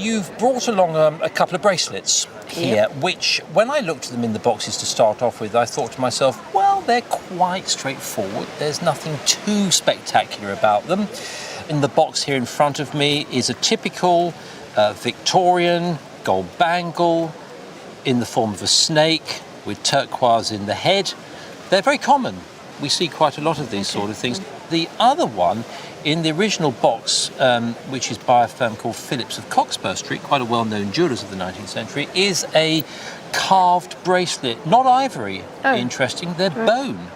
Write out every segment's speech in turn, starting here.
You've brought along a couple of bracelets here, which, when I looked at them in the boxes to start off with, I thought to myself, well, they're quite straightforward. There's nothing too spectacular about them. In the box here in front of me is a typical Victorian gold bangle in the form of a snake with turquoise in the head. They're very common. We see quite a lot of these sort of things. The other one, in the original box, which is by a firm called Phillips of Cockspur Street, quite a well-known jewellers of the 19th century, is a carved bracelet, not ivory, interesting, they're bone.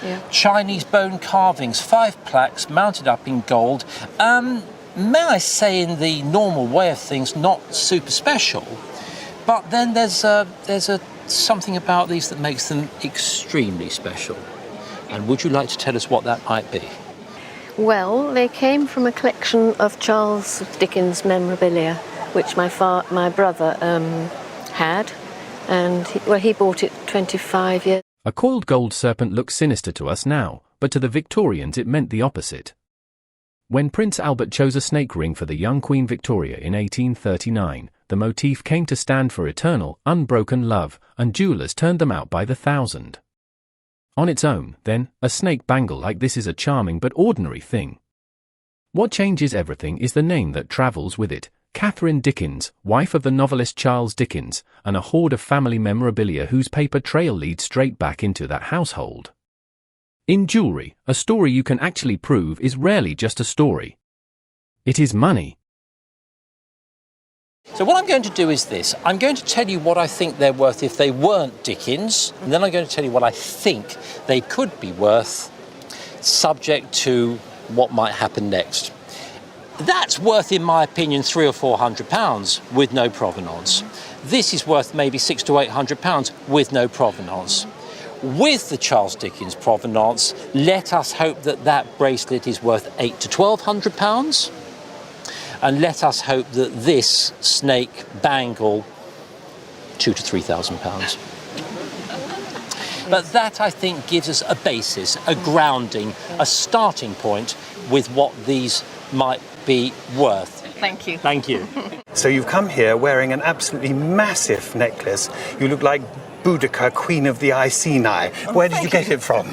Yeah. Chinese bone carvings, 5 plaques mounted up in gold. May I say, in the normal way of things, not super special, but then there's something about these that makes them extremely special. And would you like to tell us what that might be? Well, they came from a collection of Charles Dickens memorabilia, which my brother had, and he bought it 25 years. A coiled gold serpent looks sinister to us now, but to the Victorians it meant the opposite. When Prince Albert chose a snake ring for the young Queen Victoria in 1839, the motif came to stand for eternal, unbroken love, and jewellers turned them out by the thousand. On its own, then, a snake bangle like this is a charming but ordinary thing. What changes everything is the name that travels with it: Catherine Dickens, wife of the novelist Charles Dickens, and a hoard of family memorabilia whose paper trail leads straight back into that household. In jewellery, a story you can actually prove is rarely just a story. It is money. So what I'm going to do is this. I'm going to tell you what I think they're worth if they weren't Dickens, and then I'm going to tell you what I think they could be worth, subject to what might happen next. That's worth, in my opinion, £300 or £400 with no provenance. This is worth maybe £600 to £800 with no provenance. With the Charles Dickens provenance, let us hope that that bracelet is worth £800 to £1,200. And let us hope that this snake bangle, £2,000 to £3,000. But that, I think, gives us a basis, a grounding, a starting point with what these might be worth. Thank you. Thank you. So you've come here wearing an absolutely massive necklace. You look like Boudica, Queen of the Iceni. Where did you get it from?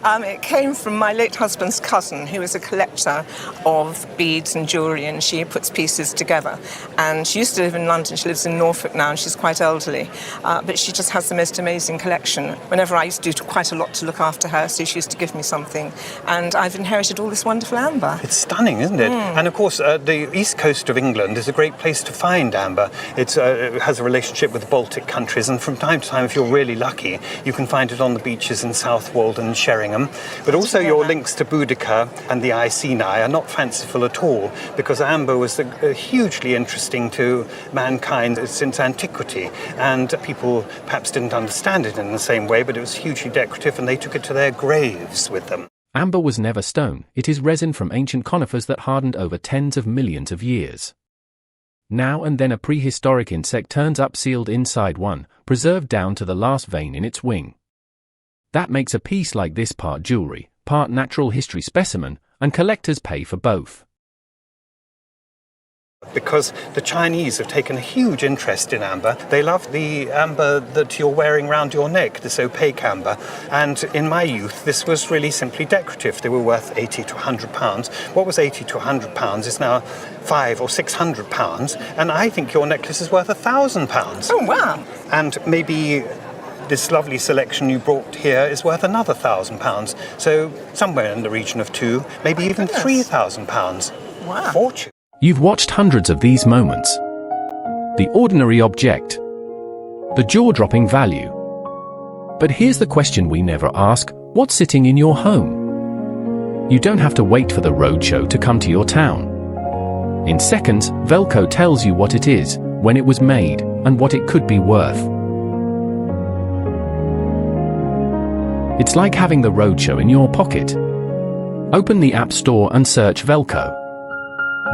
It came from my late husband's cousin, who is a collector of beads and jewellery, and she puts pieces together. And she used to live in London. She lives in Norfolk now, and she's quite elderly. But she just has the most amazing collection. Whenever I used to do quite a lot to look after her, so she used to give me something. And I've inherited all this wonderful amber. It's stunning, isn't it? And of course, the east coast of England is a great place to find amber. It has a relationship with the Baltic countries, and from time to time, if you're really lucky, you can find it on the beaches in Southwold and Sheringham. But also your links to Boudica and the Iceni are not fanciful at all, because amber was hugely interesting to mankind since antiquity, and people perhaps didn't understand it in the same way, but it was hugely decorative, and they took it to their graves with them. Amber was never stone. It is resin from ancient conifers that hardened over tens of millions of years. Now and then a prehistoric insect turns up sealed inside one, preserved down to the last vein in its wing. That makes a piece like this part jewellery, part natural history specimen, and collectors pay for both. Because the Chinese have taken a huge interest in amber. They love the amber that you're wearing around your neck, this opaque amber. And in my youth, this was really simply decorative. They were worth £80 to £100. What was £80 to £100 is now £500 or £600. And I think your necklace is worth £1,000. Oh, wow. And maybe this lovely selection you brought here is worth another £1,000. So somewhere in the region of maybe even £3,000. Wow. Fortune. You've watched hundreds of these moments. The ordinary object. The jaw-dropping value. But here's the question we never ask: what's sitting in your home? You don't have to wait for the roadshow to come to your town. In seconds, Velqo tells you what it is, when it was made, and what it could be worth. It's like having the roadshow in your pocket. Open the App Store and search Velqo.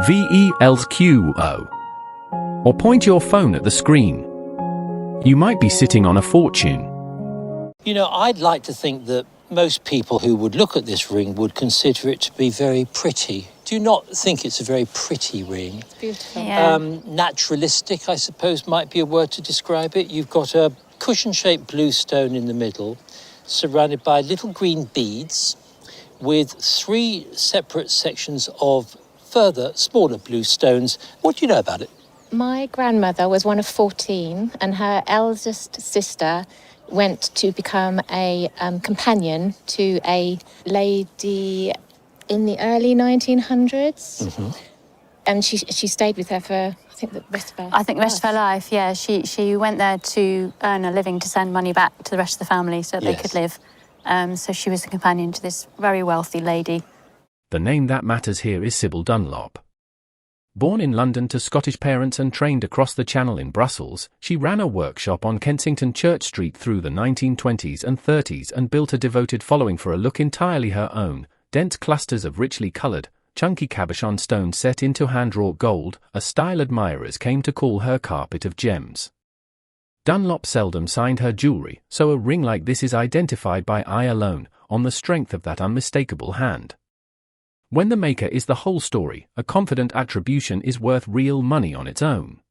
VELQO. Or point your phone at the screen. You might be sitting on a fortune. You know, I'd like to think that most people who would look at this ring would consider it to be very pretty. do not think it's a very pretty ring. Beautiful. Yeah. Naturalistic, I suppose, might be a word to describe it. You've got a cushion-shaped blue stone in the middle, surrounded by little green beads, with 3 separate sections of further smaller blue stones. What do you know about it? My grandmother was one of 14, and her eldest sister went to become a companion to a lady in the early 1900s. Mm-hmm. And she stayed with her for, I think, the rest of her I think the rest of her life, yeah. She went there to earn a living to send money back to the rest of the family so that they could live. So she was the companion to this very wealthy lady. The name that matters here is Sybil Dunlop. Born in London to Scottish parents and trained across the Channel in Brussels, she ran a workshop on Kensington Church Street through the 1920s and 30s and built a devoted following for a look entirely her own, dense clusters of richly coloured, chunky cabochon stones set into hand-wrought gold, a style admirers came to call her carpet of gems. Dunlop seldom signed her jewellery, so a ring like this is identified by eye alone, on the strength of that unmistakable hand. When the maker is the whole story, a confident attribution is worth real money on its own.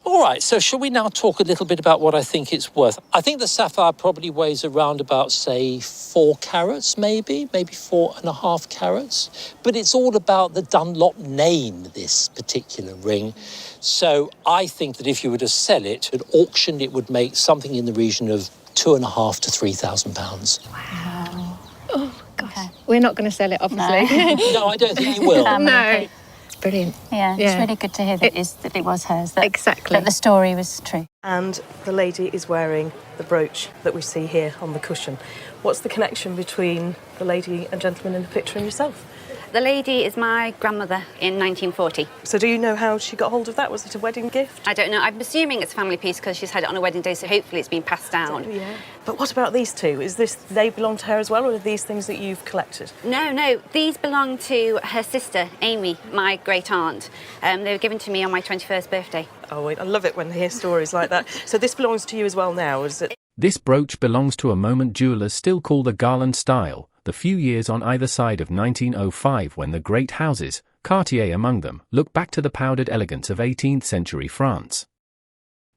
All right, so shall we now talk a little bit about what I think it's worth? I think the sapphire probably weighs around about, say, 4 carats, maybe 4.5 carats. But it's all about the Dunlop name, this particular ring. So I think that if you were to sell it at auction, it would make something in the region of £2,500 to £3,000. Wow. Oh, gosh. Okay. We're not going to sell it, obviously. No, I don't think you will. No. It's brilliant. Yeah, it's really good to hear that it was hers. That, exactly. That the story was true. And the lady is wearing the brooch that we see here on the cushion. What's the connection between the lady and gentleman in the picture and yourself? The lady is my grandmother in 1940. So do you know how she got hold of that? Was it a wedding gift? I don't know. I'm assuming it's a family piece because she's had it on a wedding day, so hopefully it's been passed down. Yeah. But what about these two? They belong to her as well, or are these things that you've collected? No. These belong to her sister, Amy, my great-aunt. They were given to me on my 21st birthday. Oh, I love it when I hear stories like that. So this belongs to you as well now, is it? This brooch belongs to a moment jewellers still call the garland-style, the few years on either side of 1905 when the great houses, Cartier among them, look back to the powdered elegance of 18th century France.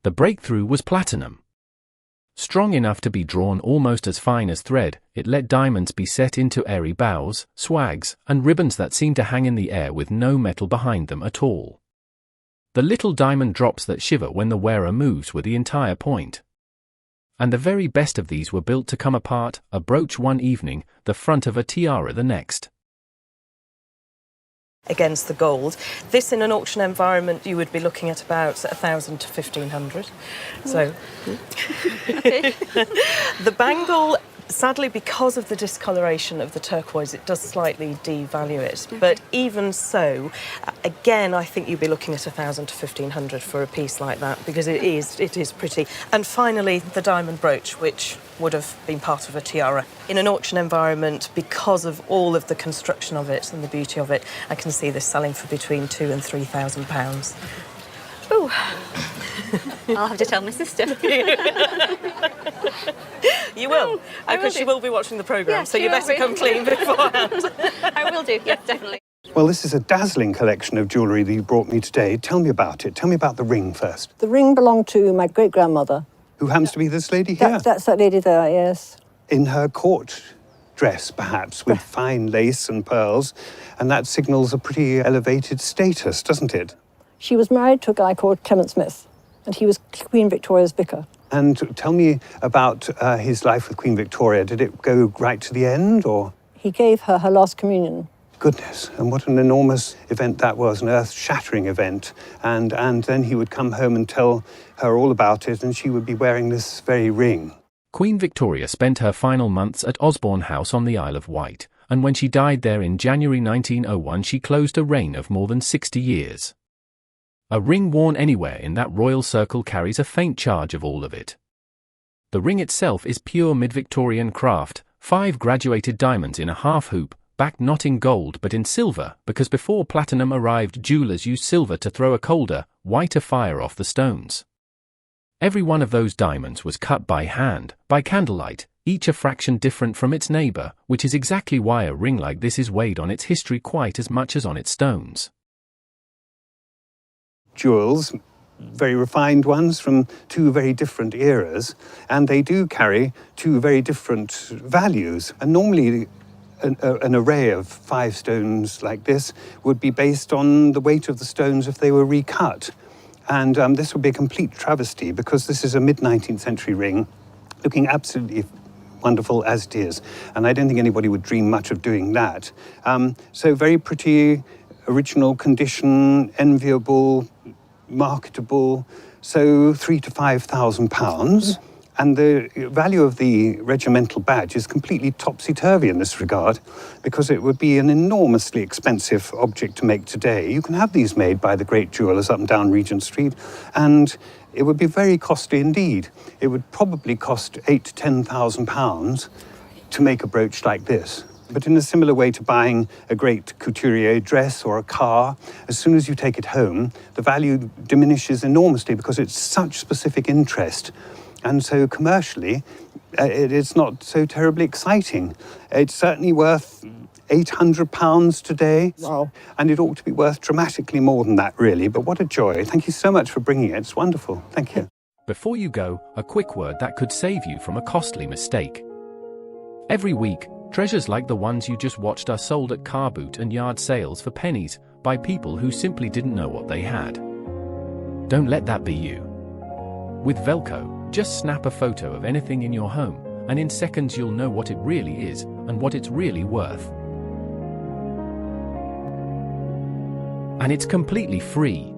The breakthrough was platinum. Strong enough to be drawn almost as fine as thread, it let diamonds be set into airy bows, swags, and ribbons that seemed to hang in the air with no metal behind them at all. The little diamond drops that shiver when the wearer moves were the entire point. And the very best of these were built to come apart, a brooch one evening, the front of a tiara the next. Against the gold. This in an auction environment you would be looking at about 1,000 to 1,500. So the bangle, sadly, because of the discoloration of the turquoise, it does slightly devalue it. But even so, again, I think you'd be looking at 1,000 to 1,500 for a piece like that, because it is pretty. And finally, the diamond brooch, which would have been part of a tiara. In an auction environment, because of all of the construction of it and the beauty of it, I can see this selling for between £2,000 and £3,000. Ooh. I'll have to tell my sister. You will, because she will be watching the programme, so you better come clean beforehand. I will do, yes, definitely. Well, this is a dazzling collection of jewellery that you brought me today. Tell me about it. Tell me about the ring first. The ring belonged to my great-grandmother. Who happens to be this lady here? That's that lady there, yes. In her court dress, perhaps, with fine lace and pearls, and that signals a pretty elevated status, doesn't it? She was married to a guy called Clement Smith, and he was Queen Victoria's vicar. And tell me about his life with Queen Victoria. Did it go right to the end, or...? He gave her her last communion. Goodness, and what an enormous event that was, an earth-shattering event. And then he would come home and tell her all about it, and she would be wearing this very ring. Queen Victoria spent her final months at Osborne House on the Isle of Wight, and when she died there in January 1901, she closed a reign of more than 60 years. A ring worn anywhere in that royal circle carries a faint charge of all of it. The ring itself is pure mid-Victorian craft, 5 graduated diamonds in a half hoop, backed not in gold but in silver, because before platinum arrived jewellers used silver to throw a colder, whiter fire off the stones. Every one of those diamonds was cut by hand, by candlelight, each a fraction different from its neighbour, which is exactly why a ring like this is weighed on its history quite as much as on its stones. Jewels, very refined ones from two very different eras, and they do carry two very different values. And normally an array of 5 stones like this would be based on the weight of the stones if they were recut. And this would be a complete travesty because this is a mid-19th century ring looking absolutely wonderful as it is. And I don't think anybody would dream much of doing that. So very pretty, original condition, enviable, marketable, so £3,000 to £5,000. And the value of the regimental badge is completely topsy-turvy in this regard because it would be an enormously expensive object to make today. You can have these made by the great jewellers up and down Regent Street, and it would be very costly indeed. It would probably cost £8,000 to £10,000 to make a brooch like this. But in a similar way to buying a great couturier dress or a car, as soon as you take it home, the value diminishes enormously because it's such specific interest. And so commercially, it's not so terribly exciting. It's certainly worth £800 today. Wow. And it ought to be worth dramatically more than that, really. But what a joy. Thank you so much for bringing it. It's wonderful. Thank you. Before you go, a quick word that could save you from a costly mistake. Every week, treasures like the ones you just watched are sold at car boot and yard sales for pennies by people who simply didn't know what they had. Don't let that be you. With Velqo, just snap a photo of anything in your home, and in seconds you'll know what it really is and what it's really worth. And it's completely free.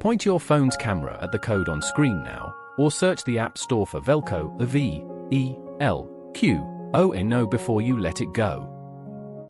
Point your phone's camera at the code on screen now, or search the App Store for Velqo, the Velqo before you let it go.